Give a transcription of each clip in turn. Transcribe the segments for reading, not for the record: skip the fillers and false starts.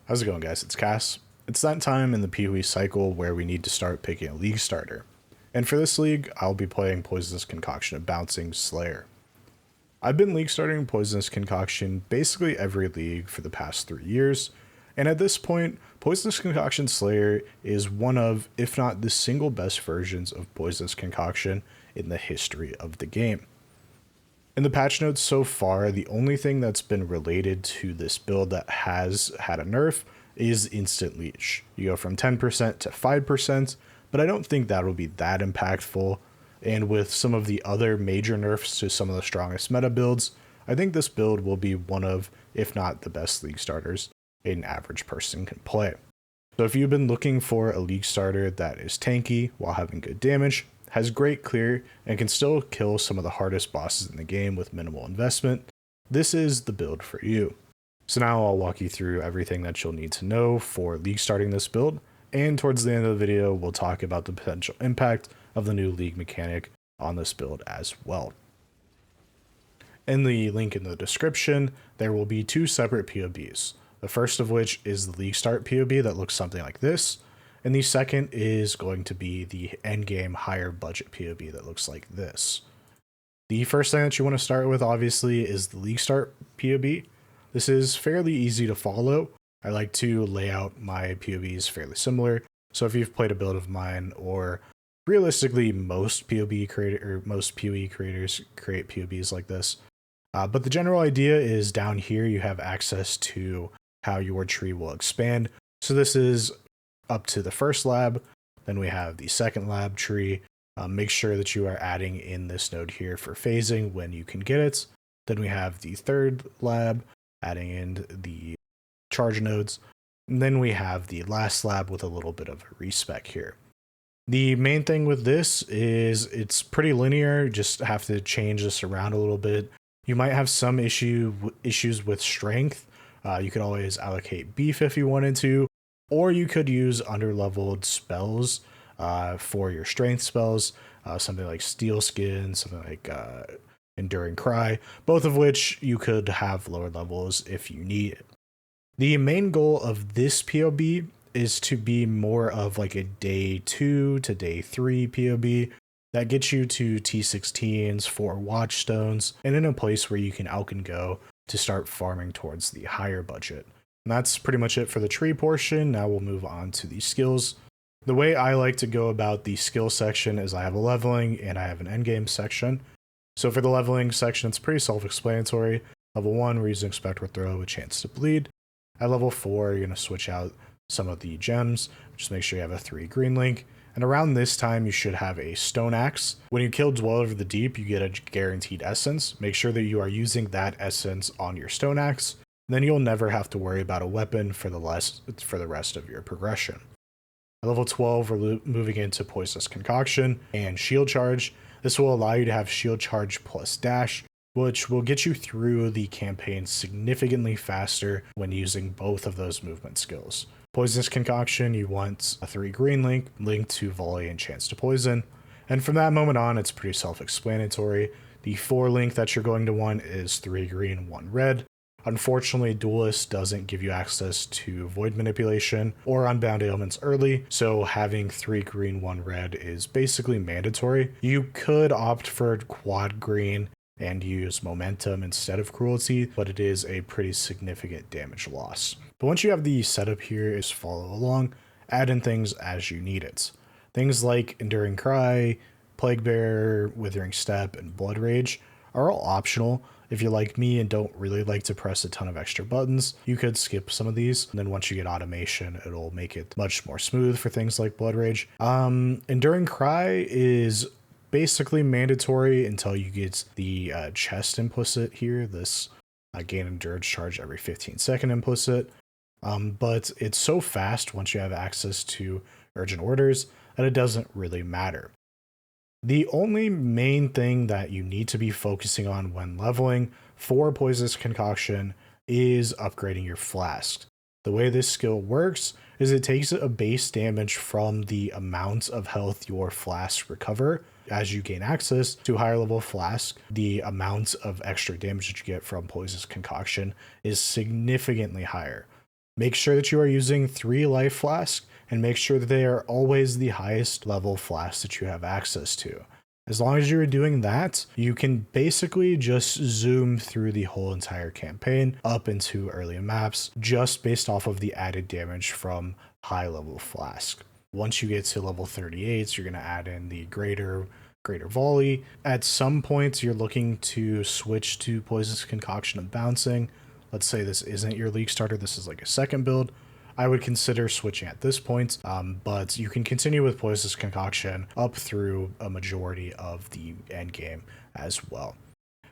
How's it going, guys? It's Cass. It's that time in the PoE cycle where we need to start picking a league starter. And for this league, I'll be playing Poisonous Concoction of Bouncing Slayer. I've been league starting Poisonous Concoction basically every league for the past 3 years, and at this point, Poisonous Concoction Slayer is one of, if not the single best versions of Poisonous Concoction in the history of the game. In the patch notes so far, the only thing that's been related to this build that has had a nerf is instant leech. You go from 10% to 5%, but I don't think that'll be that impactful. And with some of the other major nerfs to some of the strongest meta builds, I think this build will be one of, if not the best league starters an average person can play. So if you've been looking for a league starter that is tanky while having good damage, has great clear, and can still kill some of the hardest bosses in the game with minimal investment, this is the build for you. So now I'll walk you through everything that you'll need to know for league starting this build, and towards the end of the video we'll talk about the potential impact of the new league mechanic on this build as well. In the link in the description, there will be 2 separate PoBs. The first of which is the league start PoB that looks something like this, and the second is going to be the endgame higher budget PoB that looks like this. The first thing that you want to start with, obviously, is the league start PoB. This is fairly easy to follow. I like to lay out my PoBs fairly similar, so if you've played a build of mine, or realistically most PoB most PoE creators create PoBs like this. But the general idea is down here you have access to how your tree will expand. So this is up to the first lab, then we have the second lab tree. Make sure that you are adding in this node here for phasing when you can get it. Then we have the third lab, adding in the charge nodes. And then we have the last lab with a little bit of a respec here. The main thing with this is it's pretty linear, just have to change this around a little bit. You might have some issues with strength. You could always allocate beef if you wanted to, or you could use underleveled spells for your strength spells, something like Steel Skin, something like Enduring Cry, both of which you could have lower levels if you need it. The main goal of this PoB is to be more of like a day 2 to day 3 PoB that gets you to T16s, 4 Watchstones, and in a place where you can out and go to start farming towards the higher budget. And that's pretty much it for the tree portion. Now we'll move on to the skills. The way I like to go about the skill section is I have a leveling and I have an endgame section. So for the leveling section, it's pretty self-explanatory. Level 1, we're using Spectral Throw with chance to bleed. At level 4, you're going to switch out some of the gems. Just make sure you have a 3 green link. And around this time, you should have a Stone Axe. When you kill Dweller of the Deep, you get a guaranteed essence. Make sure that you are using that essence on your Stone Axe. Then you'll never have to worry about a weapon for the rest of your progression. At level 12, we're moving into Poisonous Concoction and Shield Charge. This will allow you to have Shield Charge plus Dash, which will get you through the campaign significantly faster when using both of those movement skills. Poisonous Concoction, you want a 3 green link to Volley and Chance to Poison. And from that moment on, it's pretty self-explanatory. The 4 link that you're going to want is 3 green, 1 red. Unfortunately, Duelist doesn't give you access to Void Manipulation or Unbound Ailments early, so having 3 green, 1 red is basically mandatory. You could opt for quad green and use Momentum instead of Cruelty, but it is a pretty significant damage loss. But once you have the setup here, is follow along, add in things as you need it. Things like Enduring Cry, Plague Bearer, Withering Step, and Blood Rage are all optional. If you're like me and don't really like to press a ton of extra buttons, you could skip some of these, and then once you get automation, it'll make it much more smooth for things like Blood Rage. Enduring Cry is basically mandatory until you get the chest implicit here, this gain endurance charge every 15-second implicit. But it's so fast once you have access to urgent orders that it doesn't really matter. The only main thing that you need to be focusing on when leveling for Poisonous Concoction is upgrading your flask. The way this skill works is it takes a base damage from the amount of health your flasks recover. As you gain access to higher level flask, the amount of extra damage that you get from Poisonous Concoction is significantly higher. Make sure that you are using 3 life flasks, and make sure that they are always the highest level flasks that you have access to. As long as you're doing that, you can basically just zoom through the whole entire campaign up into early maps just based off of the added damage from high level flask. Once you get to level 38, you're going to add in the greater volley. At some points, you're looking to switch to Poisonous Concoction and Bouncing. Let's say this isn't your League starter, this is like a second build. I would consider switching at this point, but you can continue with Poisonous Concoction up through a majority of the end game as well.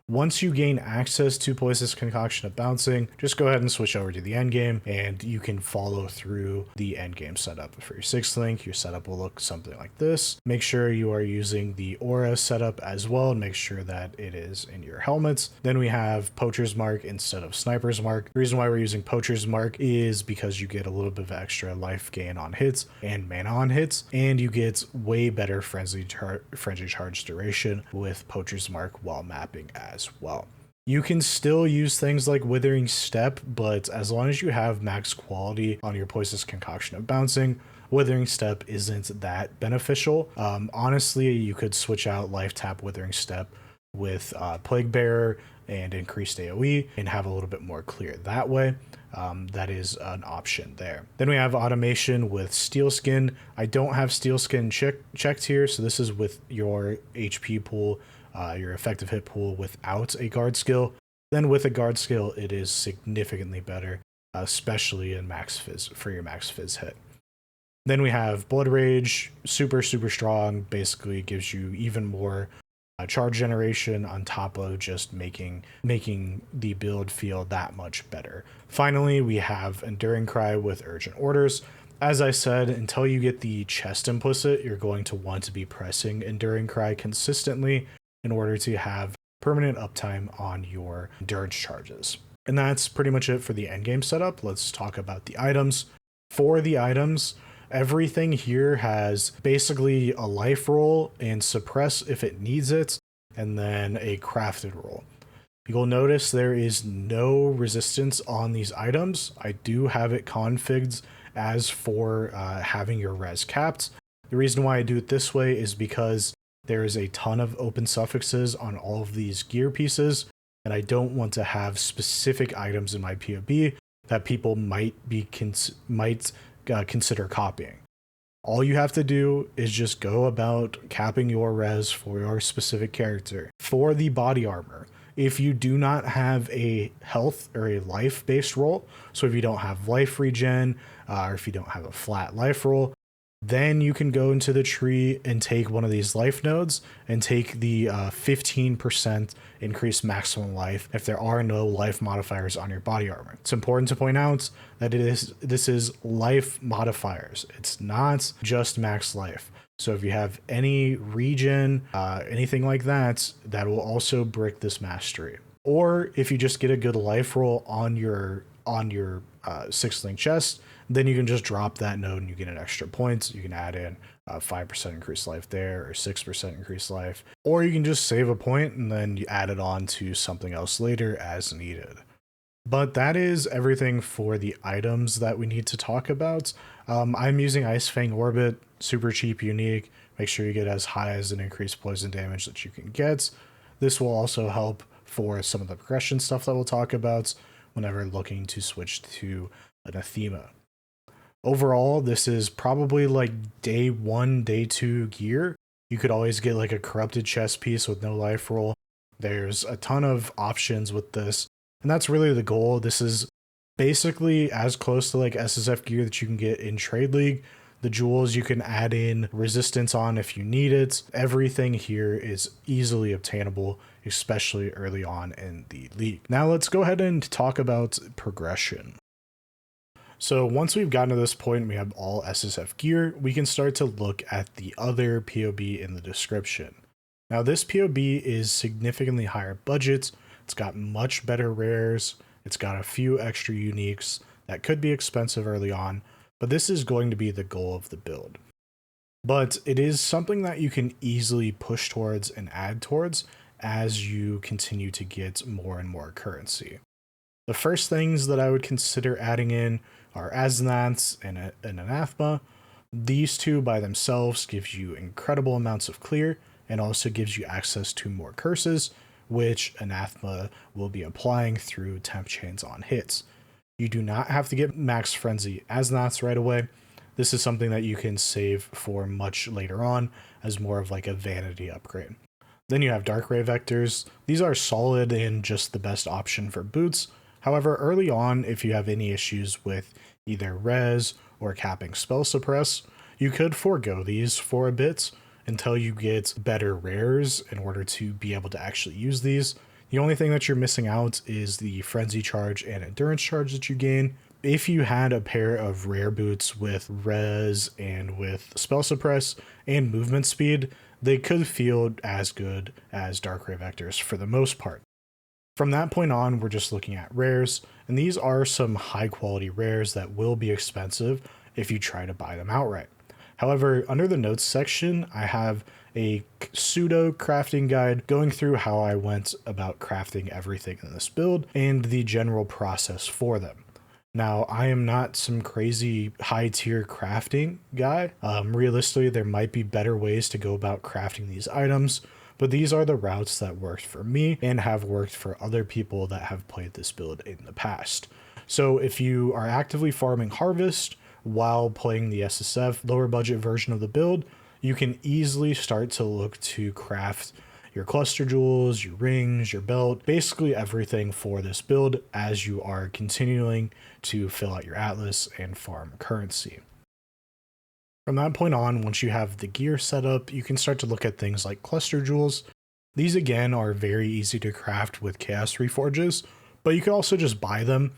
Once you gain access to Poisonous Concoction of Bouncing, just go ahead and switch over to the end game, and you can follow through the end game setup. For your 6th link, your setup will look something like this. Make sure you are using the aura setup as well, and make sure that it is in your helmets. Then we have Poacher's Mark instead of Sniper's Mark. The reason why we're using Poacher's Mark is because you get a little bit of extra life gain on hits and mana on hits, and you get way better frenzy charge duration with Poacher's Mark while mapping as well. You can still use things like Withering Step, but as long as you have max quality on your Poisonous Concoction of Bouncing, Withering Step isn't that beneficial. Honestly, you could switch out Life Tap Withering Step with Plague Bearer and increased AoE and have a little bit more clear that way. That is an option there. Then we have automation with Steel Skin. I don't have Steel Skin checked here, so this is with your HP pool, your effective hit pool without a guard skill. Then with a guard skill, it is significantly better, especially in max fizz for your max fizz hit. Then we have Blood Rage, super strong, basically gives you even more charge generation on top of just making the build feel that much better. Finally, we have Enduring Cry with Urgent Orders. As I said, until you get the chest implicit, you're going to want to be pressing Enduring Cry consistently in order to have permanent uptime on your endurance charges. And that's pretty much it for the endgame setup. Let's talk about the items. For the items, everything here has basically a life roll and suppress if it needs it, and then a crafted roll. You'll notice there is no resistance on these items. I do have it configured as for having your res capped. The reason why I do it this way is because there is a ton of open suffixes on all of these gear pieces, and I don't want to have specific items in my PoB that people might consider copying. All you have to do is just go about capping your res for your specific character. For the body armor, if you do not have a health or a life based roll, so if you don't have life regen, or if you don't have a flat life roll, then you can go into the tree and take one of these life nodes and take the 15% increased maximum life if there are no life modifiers on your body armor. It's important to point out that this is life modifiers. It's not just max life. So if you have any regen, anything like that, that will also brick this mastery. Or if you just get a good life roll on your 6th link chest, then you can just drop that node and you get an extra points. You can add in 5% increased life there, or 6% increased life, or you can just save a point and then you add it on to something else later as needed. But that is everything for the items that we need to talk about. I'm using Ice Fang Orbit, super cheap, unique. Make sure you get as high as an increased poison damage that you can get. This will also help for some of the progression stuff that we'll talk about whenever looking to switch to an Athema. Overall, this is probably like day 1, day 2 gear. You could always get like a corrupted chest piece with no life roll. There's a ton of options with this, and that's really the goal. This is basically as close to like SSF gear that you can get in Trade League. The jewels you can add in resistance on if you need it. Everything here is easily obtainable, especially early on in the league. Now let's go ahead and talk about progression. So once we've gotten to this point and we have all SSF gear, we can start to look at the other PoB in the description. Now this PoB is significantly higher budget, it's got much better rares, it's got a few extra uniques that could be expensive early on, but this is going to be the goal of the build. But it is something that you can easily push towards and add towards as you continue to get more and more currency. The first things that I would consider adding in are Aznaths and Anathema. These two by themselves gives you incredible amounts of clear and also gives you access to more curses, which Anathema will be applying through temp chains on hits. You do not have to get max frenzy Aznaths right away. This is something that you can save for much later on as more of like a vanity upgrade. Then you have Dark Ray Vectors. These are solid and just the best option for boots. However, early on, if you have any issues with either res or capping spell suppress, you could forego these for a bit until you get better rares in order to be able to actually use these. The only thing that you're missing out is the frenzy charge and endurance charge that you gain. If you had a pair of rare boots with res and with spell suppress and movement speed, they could feel as good as Dark Ray Vectors for the most part. From that point on, we're just looking at rares, and these are some high quality rares that will be expensive if you try to buy them outright. However, under the notes section, I have a pseudo crafting guide going through how I went about crafting everything in this build and the general process for them. Now, I am not some crazy high tier crafting guy. Realistically, there might be better ways to go about crafting these items, but these are the routes that worked for me and have worked for other people that have played this build in the past. So if you are actively farming Harvest while playing the SSF lower budget version of the build, you can easily start to look to craft your cluster jewels, your rings, your belt, basically everything for this build as you are continuing to fill out your atlas and farm currency. From that point on, once you have the gear set up, you can start to look at things like cluster jewels. These again are very easy to craft with chaos reforges, but you can also just buy them.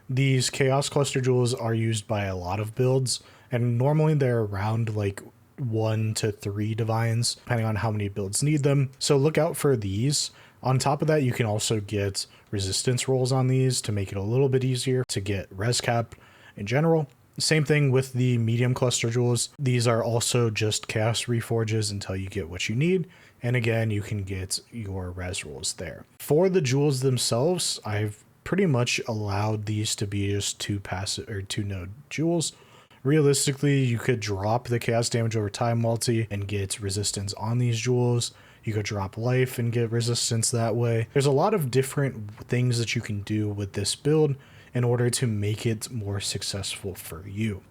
These chaos cluster jewels are used by a lot of builds, and normally they're around like 1 to 3 divines, depending on how many builds need them. So look out for these. On top of that, you can also get resistance rolls on these to make it a little bit easier to get res cap in general. Same thing with the medium cluster jewels. These are also just chaos reforges until you get what you need. And again, you can get your res rolls there. For the jewels themselves, I've pretty much allowed these to be just 2 node jewels. Realistically, you could drop the chaos damage over time multi and get resistance on these jewels. You could drop life and get resistance that way. There's a lot of different things that you can do with this build in order to make it more successful for you.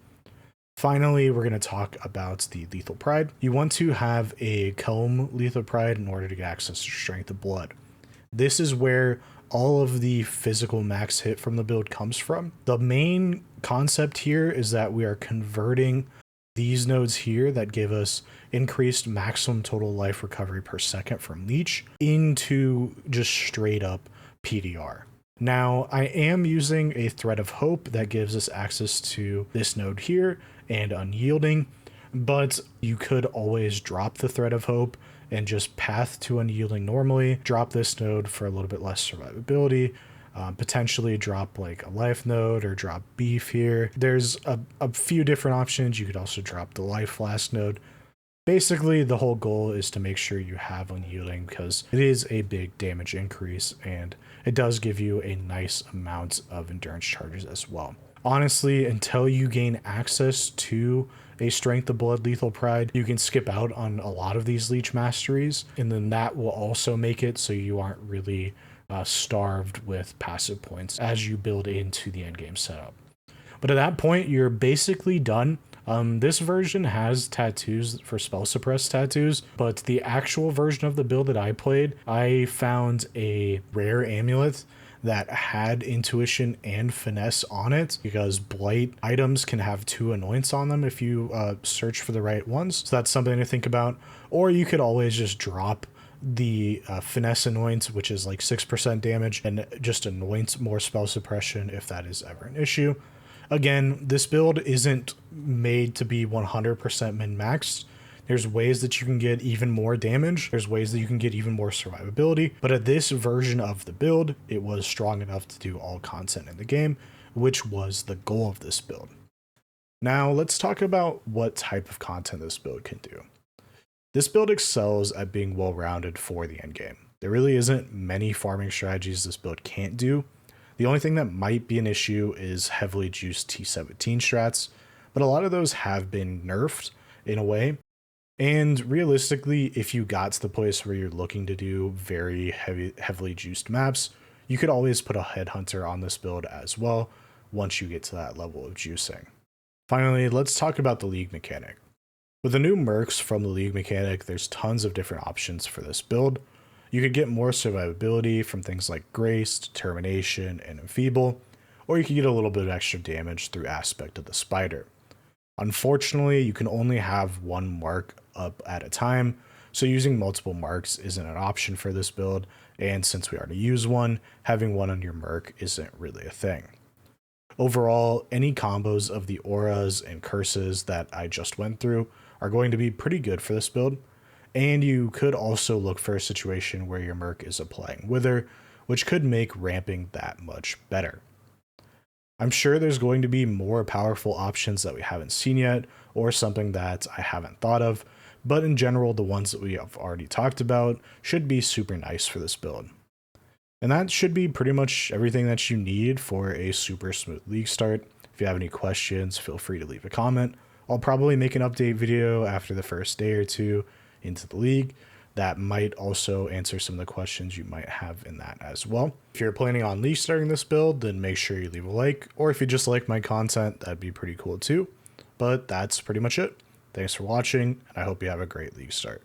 Finally, we're going to talk about the Lethal Pride. You want to have a Comb Lethal Pride in order to get access to Strength of Blood. This is where all of the physical max hit from the build comes from. The main concept here is that we are converting these nodes here that give us increased maximum total life recovery per second from leech into just straight up PDR. Now, I am using a Thread of Hope that gives us access to this node here and Unyielding, but you could always drop the Thread of Hope and just path to Unyielding normally, drop this node for a little bit less survivability, potentially drop like a life node or drop beef here. There's a few different options. You could also drop the life flask node. Basically, the whole goal is to make sure you have Unyielding because it is a big damage increase and it does give you a nice amount of endurance charges as well. Honestly, until you gain access to a Strength of Blood Lethal Pride, you can skip out on a lot of these leech masteries, and then that will also make it so you aren't really starved with passive points as you build into the endgame setup. But at that point, you're basically done. This version has tattoos for spell suppress tattoos, but the actual version of the build that I played, I found a rare amulet that had intuition and finesse on it because blight items can have 2 annoyance on them if you search for the right ones. So that's something to think about. Or you could always just drop the finesse annoyance, which is like 6% damage, and just annoyance more spell suppression if that is ever an issue. Again, this build isn't made to be 100% min-maxed. There's ways that you can get even more damage. There's ways that you can get even more survivability. But at this version of the build, it was strong enough to do all content in the game, which was the goal of this build. Now, let's talk about what type of content this build can do. This build excels at being well-rounded for the endgame. There really isn't many farming strategies this build can't do. The only thing that might be an issue is heavily juiced T17 strats, but a lot of those have been nerfed in a way. And realistically, if you got to the place where you're looking to do very heavily juiced maps, you could always put a headhunter on this build as well once you get to that level of juicing. Finally, let's talk about the league mechanic. With the new mercs from the league mechanic, there's tons of different options for this build. You could get more survivability from things like Grace, Determination, and Enfeeble, or you could get a little bit of extra damage through Aspect of the Spider. Unfortunately, you can only have one mark up at a time, so using multiple marks isn't an option for this build, and since we already use one, having one on your merc isn't really a thing. Overall, any combos of the auras and curses that I just went through are going to be pretty good for this build, and you could also look for a situation where your merc is applying Wither, which could make ramping that much better. I'm sure there's going to be more powerful options that we haven't seen yet, or something that I haven't thought of, but in general, the ones that we have already talked about should be super nice for this build. And that should be pretty much everything that you need for a super smooth league start. If you have any questions, feel free to leave a comment. I'll probably make an update video after the first day or two into the league that might also answer some of the questions you might have in that as well. If you're planning on league starting this build, then make sure you leave a like, or if you just like my content, that'd be pretty cool too. But that's pretty much it. Thanks for watching, and I hope you have a great league start.